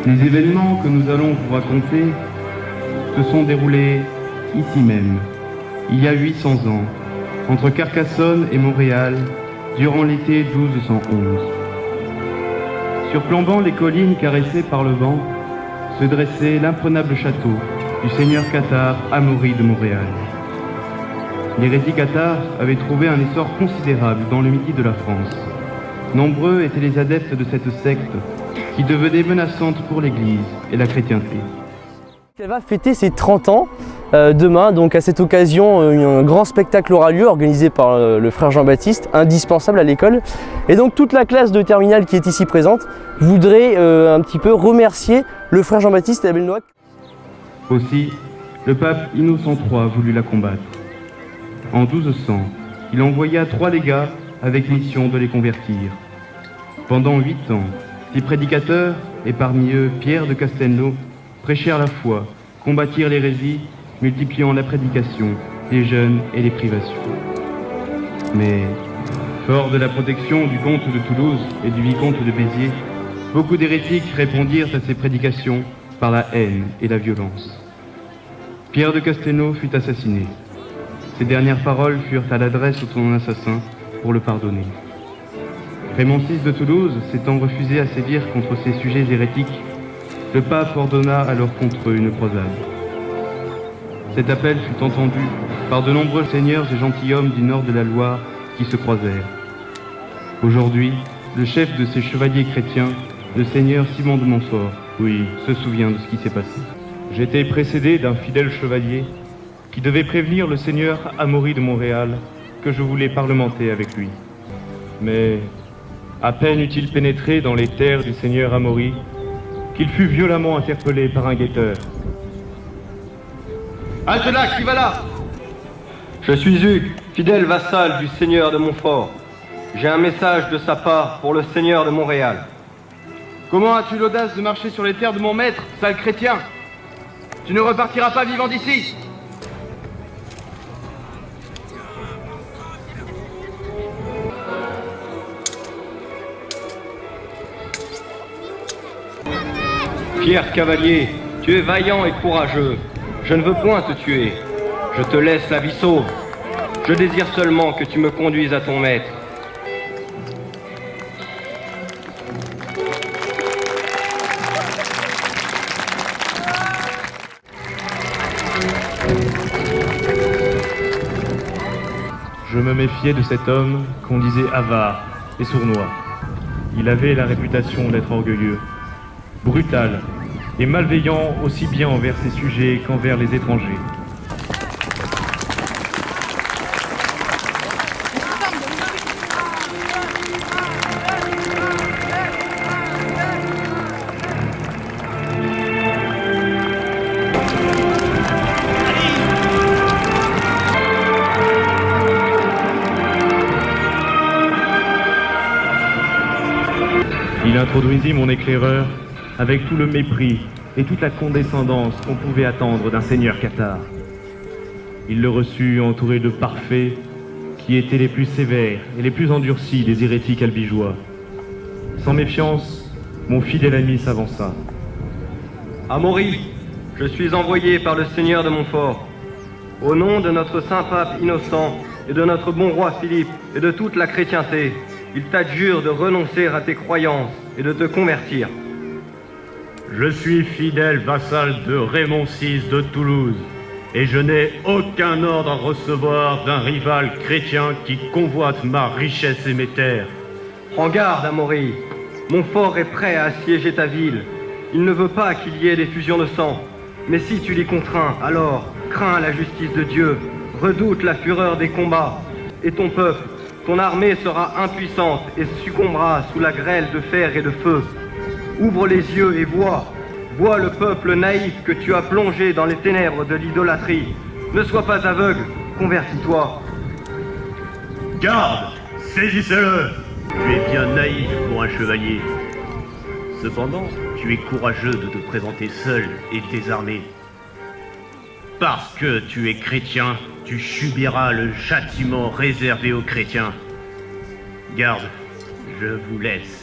Les événements que nous allons vous raconter se sont déroulés ici même, il y a 800 ans, entre Carcassonne et Montréal, durant l'été 1211. Surplombant les collines caressées par le vent, se dressait l'imprenable château du seigneur cathare Amaury de Montréal. L'hérésie cathare avait trouvé un essor considérable dans le midi de la France. Nombreux étaient les adeptes de cette secte qui devenait menaçante pour l'Église et la chrétienté. Elle va fêter ses 30 ans demain, donc à cette occasion un grand spectacle aura lieu organisé par le frère Jean-Baptiste, indispensable à l'école. Et donc toute la classe de terminale qui est ici présente voudrait un petit peu remercier le frère Jean-Baptiste et la belle Noack. Aussi, le pape Innocent III voulut la combattre. En 1200, il envoya 3 légats avec mission de les convertir. Pendant 8 ans, ces prédicateurs, et parmi eux Pierre de Castelnau, prêchèrent la foi, combattirent l'hérésie, multipliant la prédication, les jeûnes et les privations. Mais, fort de la protection du comte de Toulouse et du vicomte de Béziers, beaucoup d'hérétiques répondirent à ces prédications par la haine et la violence. Pierre de Castelnau fut assassiné. Ses dernières paroles furent à l'adresse de son assassin pour le pardonner. Raymond VI de Toulouse s'étant refusé à sévir contre ces sujets hérétiques, le pape ordonna alors contre eux une croisade. Cet appel fut entendu par de nombreux seigneurs et gentilshommes du nord de la Loire qui se croisèrent. Aujourd'hui, le chef de ces chevaliers chrétiens, le seigneur Simon de Montfort, oui, se souvient de ce qui s'est passé. J'étais précédé d'un fidèle chevalier qui devait prévenir le seigneur Amaury de Montréal que je voulais parlementer avec lui. Mais à peine eut-il pénétré dans les terres du seigneur Amaury qu'il fut violemment interpellé par un guetteur. « Halte là, qui va là ?» Je suis Hugues, fidèle vassal du seigneur de Montfort. J'ai un message de sa part pour le seigneur de Montréal. « Comment as-tu l'audace de marcher sur les terres de mon maître, sale chrétien? Tu ne repartiras pas vivant d'ici !» Pierre Cavalier, tu es vaillant et courageux. Je ne veux point te tuer. Je te laisse la vie sauve. Je désire seulement que tu me conduises à ton maître. Je me méfiais de cet homme qu'on disait avare et sournois. Il avait la réputation d'être orgueilleux, brutal et malveillant aussi bien envers ses sujets qu'envers les étrangers. Il introduisit mon éclaireur avec tout le mépris et toute la condescendance qu'on pouvait attendre d'un seigneur cathare. Il le reçut entouré de parfaits qui étaient les plus sévères et les plus endurcis des hérétiques albigeois. Sans méfiance, mon fidèle ami s'avança. Amaury, je suis envoyé par le seigneur de Montfort. Au nom de notre saint pape Innocent et de notre bon roi Philippe et de toute la chrétienté, il t'adjure de renoncer à tes croyances et de te convertir. Je suis fidèle vassal de Raymond VI de Toulouse et je n'ai aucun ordre à recevoir d'un rival chrétien qui convoite ma richesse et mes terres. Prends garde, Amaury. Montfort est prêt à assiéger ta ville. Il ne veut pas qu'il y ait d'effusion de sang. Mais si tu l'y contrains, alors crains la justice de Dieu, redoute la fureur des combats, et ton peuple, ton armée sera impuissante et succombera sous la grêle de fer et de feu. Ouvre les yeux et vois le peuple naïf que tu as plongé dans les ténèbres de l'idolâtrie. Ne sois pas aveugle, convertis-toi. Garde, saisissez-le. Tu es bien naïf pour un chevalier. Cependant, tu es courageux de te présenter seul et désarmé. Parce que tu es chrétien, tu subiras le châtiment réservé aux chrétiens. Garde, je vous laisse.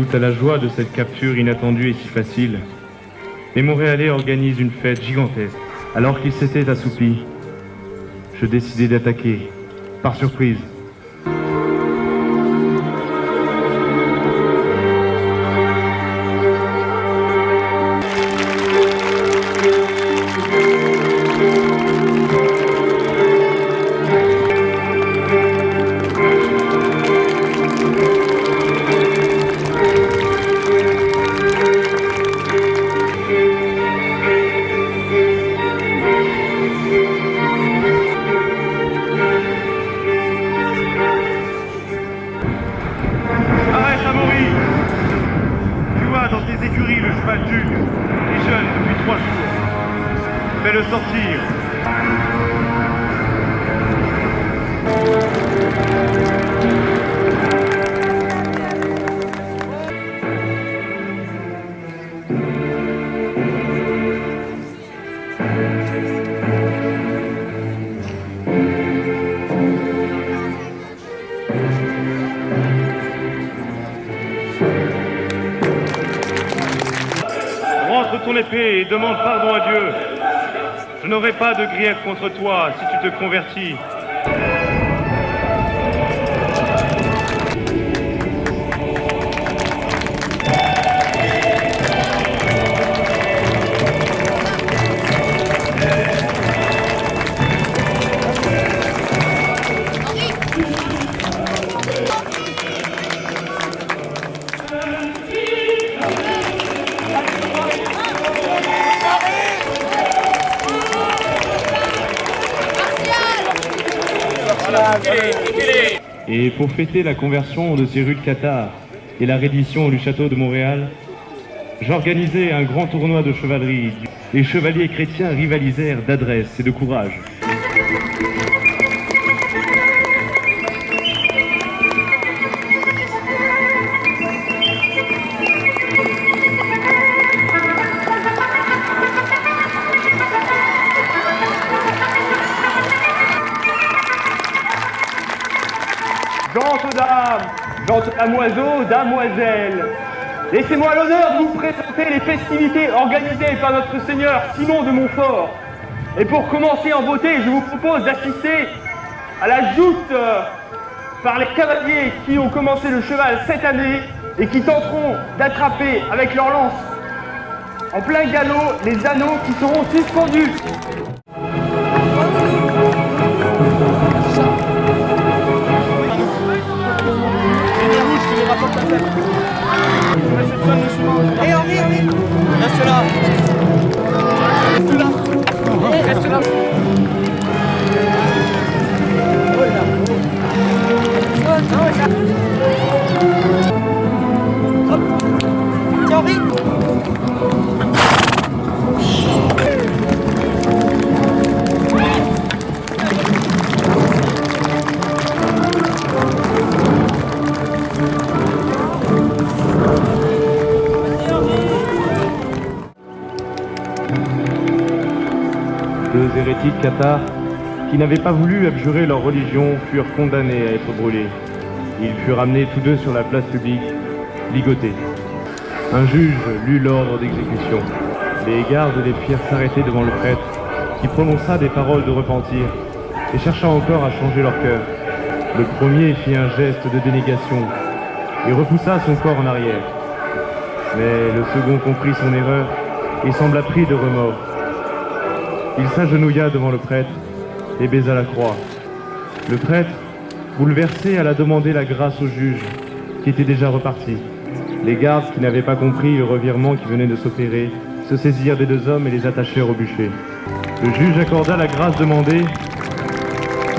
goûte à la joie de cette capture inattendue et si facile, les Montréalais organisent une fête gigantesque. Alors qu'ils s'étaient assoupis, je décidai d'attaquer, par surprise. Arrête, Amaury! Tu vois dans tes écuries le cheval duc, il est jeune depuis 3 jours. Fais-le sortir. Rentre ton épée et demande pardon à Dieu. Je n'aurai pas de grief contre toi si tu te convertis. Et pour fêter la conversion de ces rues de Qatar et la reddition du château de Montréal, j'organisai un grand tournoi de chevalerie. Les chevaliers chrétiens rivalisèrent d'adresse et de courage. Gentes dames, gentes damoiseaux, damoiselles, laissez-moi l'honneur de vous présenter les festivités organisées par notre Seigneur Simon de Montfort. Et pour commencer en beauté, je vous propose d'assister à la joute par les cavaliers qui ont commencé le cheval cette année et qui tenteront d'attraper avec leurs lances en plein galop les anneaux qui seront suspendus. Et Henri, reste là. Reste là. Reste là. Tiens, Henri. Deux hérétiques cathares, qui n'avaient pas voulu abjurer leur religion, furent condamnés à être brûlés. Ils furent amenés tous deux sur la place publique, ligotés. Un juge lut l'ordre d'exécution. Les gardes les firent s'arrêter devant le prêtre, qui prononça des paroles de repentir, et chercha encore à changer leur cœur. Le premier fit un geste de dénégation, et repoussa son corps en arrière. Mais le second comprit son erreur, et sembla pris de remords. Il s'agenouilla devant le prêtre et baisa la croix. Le prêtre, bouleversé, alla demander la grâce au juge, qui était déjà reparti. Les gardes, qui n'avaient pas compris le revirement qui venait de s'opérer, se saisirent des deux hommes et les attachèrent au bûcher. Le juge accorda la grâce demandée,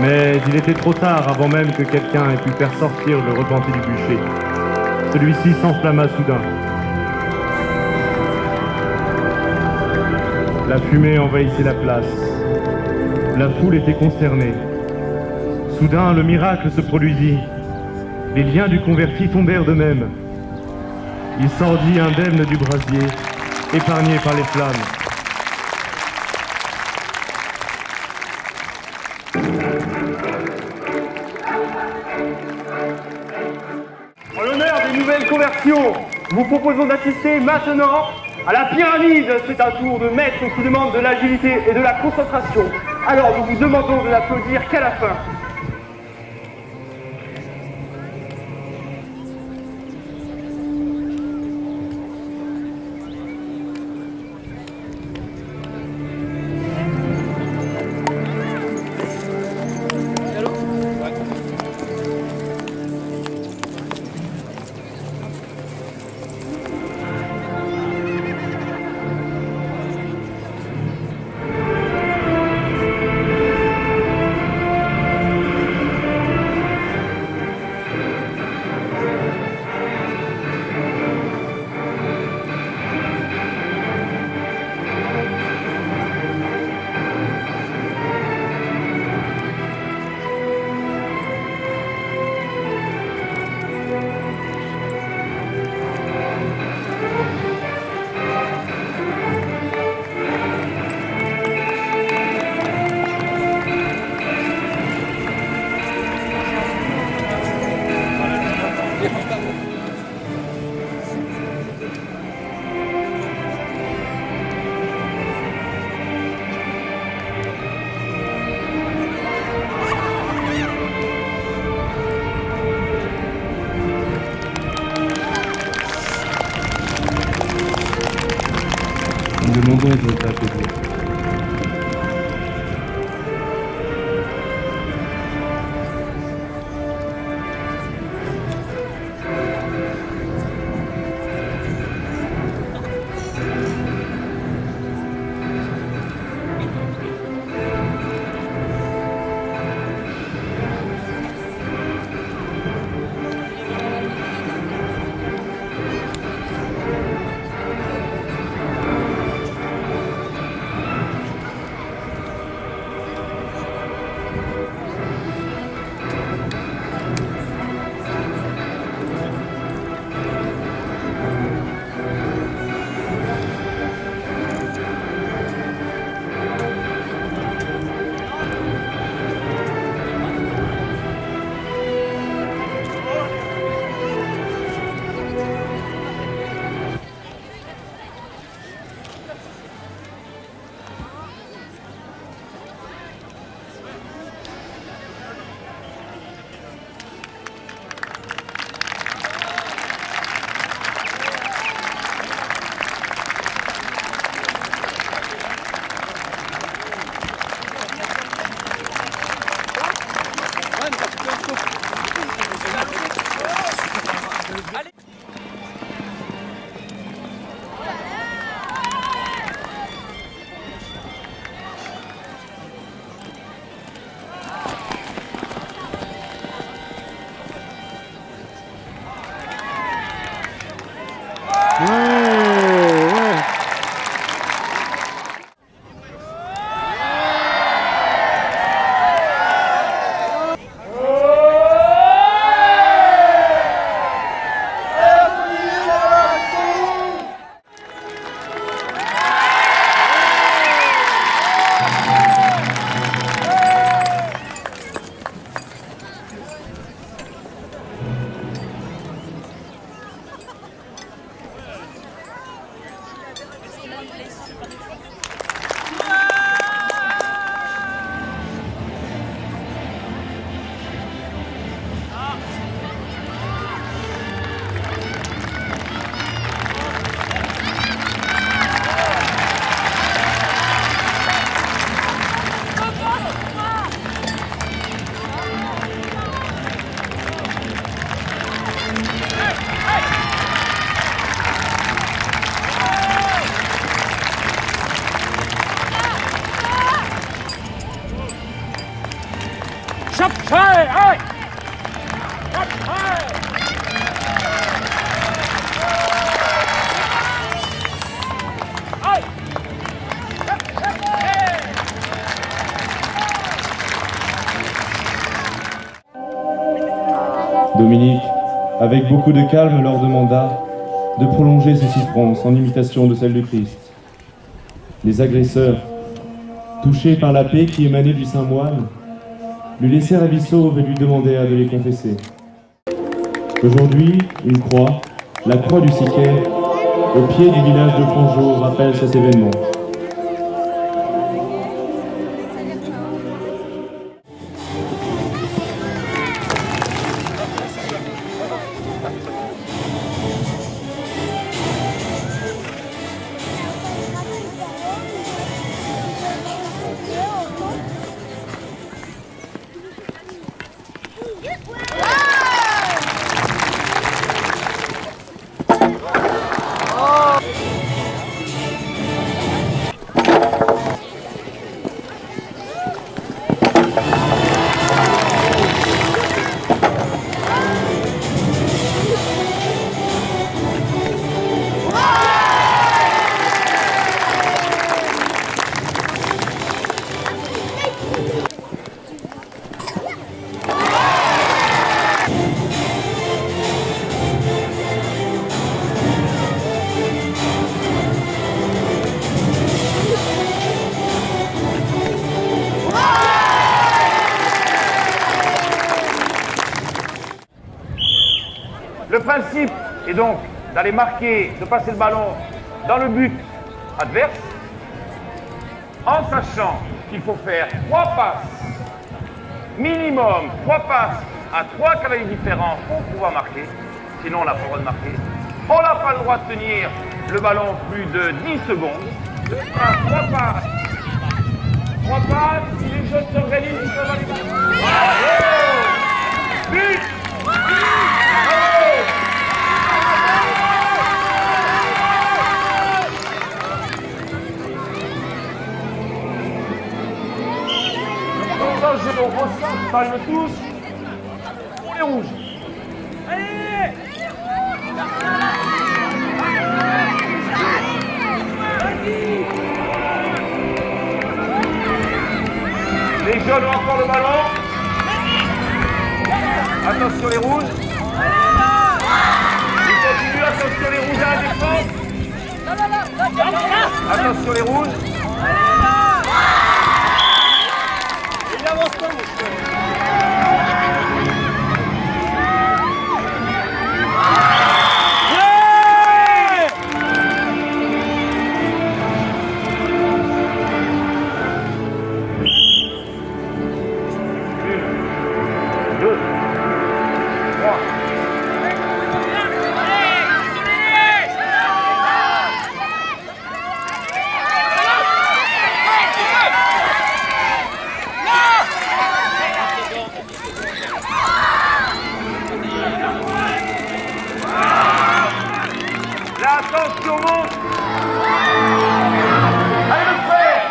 mais il était trop tard avant même que quelqu'un ait pu faire sortir le repenti du bûcher. Celui-ci s'enflamma soudain. La fumée envahissait la place. La foule était consternée. Soudain, le miracle se produisit. Les liens du converti tombèrent d'eux-mêmes. Il sortit indemne du brasier, épargné par les flammes. En l'honneur des nouvelles conversions, Nous proposons d'assister maintenant à la pyramide. C'est un tour de maître qui demande de l'agilité et de la concentration. Alors nous vous demandons de n'applaudir qu'à la fin. Nous demandons à être applaudis. Dominique, avec beaucoup de calme, leur demanda de prolonger ses souffrances en imitation de celle du Christ. Les agresseurs, touchés par la paix qui émanait du Saint Moine, lui laissèrent la vie sauve et lui demandèrent de les confesser. Aujourd'hui, une croix, La croix du Siquet, au pied du village de Frangeau, rappelle cet événement. Le principe est donc d'aller marquer, de passer le ballon dans le but adverse, en sachant qu'il faut faire 3 passes, minimum 3 passes à 3 cavaliers différents pour pouvoir marquer, sinon on n'a pas le droit de marquer. On n'a pas le droit de tenir le ballon plus de 10 secondes. Ce sera 3 passes. 3 passes, si les jeunes s'organisent, ils peuvent aller marquer. Bravo! But! Au centre, calme tous. Pour les rouges. Allez! Les jaunes ont encore le ballon. Attention les rouges. Ils continuent, attention les rouges à la défense. Attention les rouges. Attention, monte! Allez, le frère!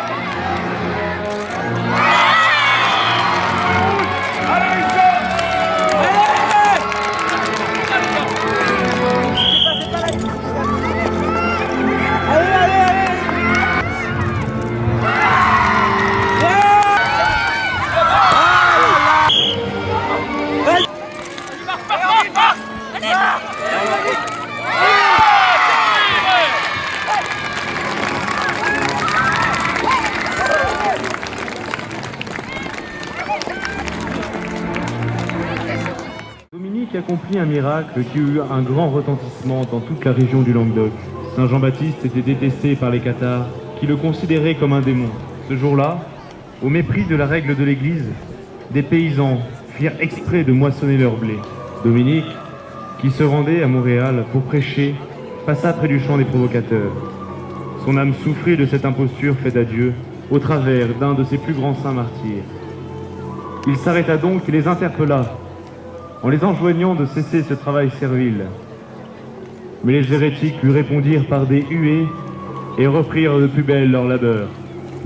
Allez, les jeunes! Dominique accomplit un miracle qui eut un grand retentissement dans toute la région du Languedoc. Saint Jean-Baptiste était détesté par les cathares, qui le considéraient comme un démon. Ce jour-là, au mépris de la règle de l'Église, des paysans firent exprès de moissonner leur blé. Dominique, qui se rendait à Montréal pour prêcher, passa près du champ des provocateurs. Son âme souffrit de cette imposture faite à Dieu au travers d'un de ses plus grands saints martyrs. Il s'arrêta donc et les interpella, en les enjoignant de cesser ce travail servile. Mais les hérétiques lui répondirent par des huées et reprirent de plus belle leur labeur.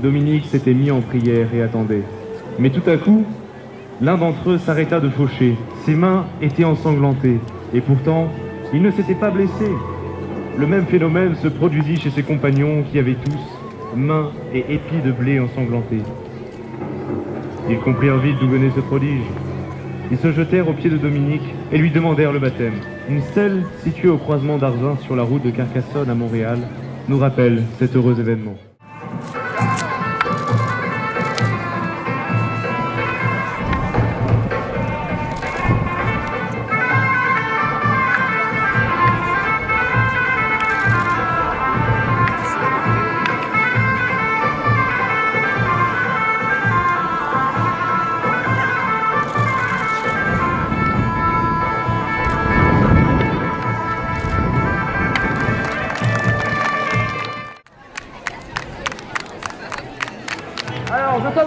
Dominique s'était mis en prière et attendait. Mais tout à coup, l'un d'entre eux s'arrêta de faucher. Ses mains étaient ensanglantées, et pourtant, il ne s'était pas blessé. Le même phénomène se produisit chez ses compagnons qui avaient tous mains et épis de blé ensanglantés. Ils comprirent vite d'où venait ce prodige. Ils se jetèrent aux pieds de Dominique et lui demandèrent le baptême. Une stèle située au croisement d'Arzin sur la route de Carcassonne à Montréal nous rappelle cet heureux événement.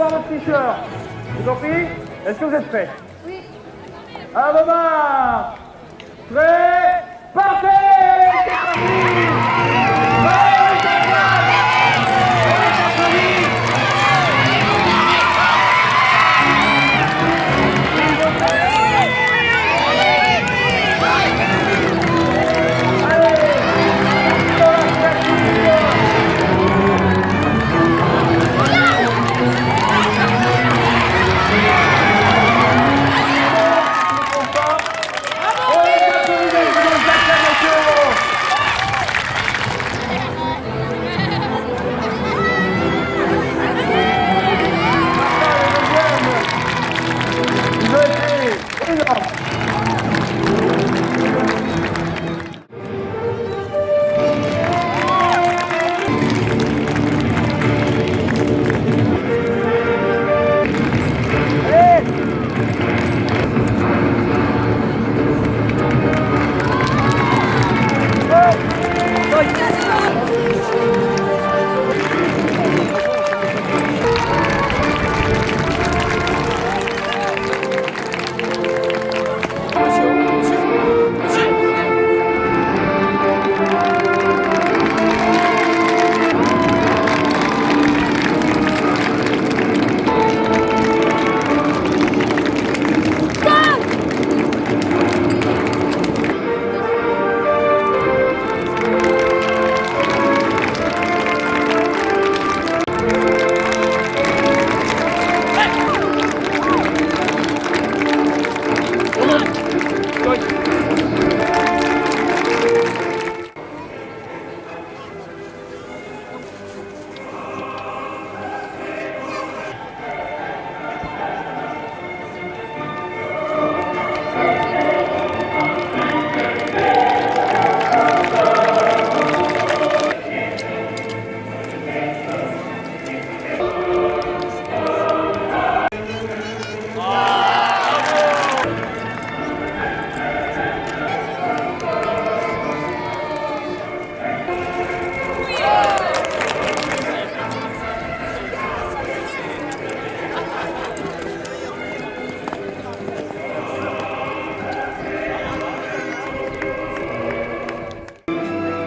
avoir votre t-shirt. Vous compris? Est-ce que vous êtes prêts? Oui. À vos marques. Prêts? Partez!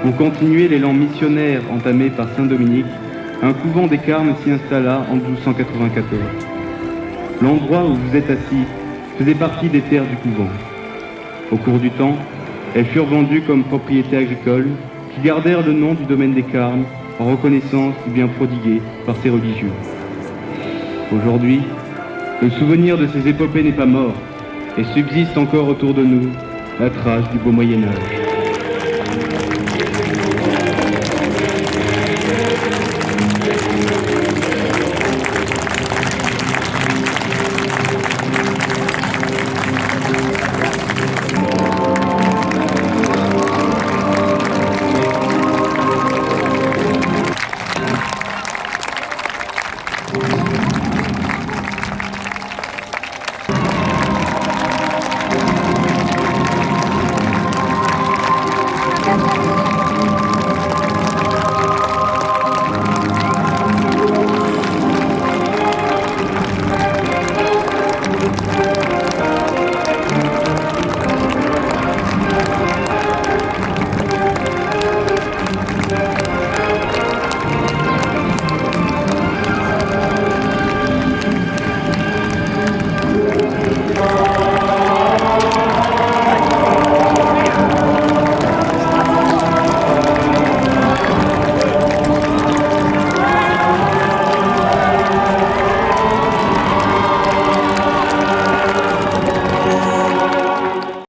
Pour continuer l'élan missionnaire entamé par Saint Dominique, un couvent des Carmes s'y installa en 1294. L'endroit où vous êtes assis faisait partie des terres du couvent. Au cours du temps, elles furent vendues comme propriétés agricoles qui gardèrent le nom du domaine des Carmes en reconnaissance du bien prodigué par ces religieux. Aujourd'hui, le souvenir de ces épopées n'est pas mort et subsiste encore autour de nous la trace du beau Moyen-Âge.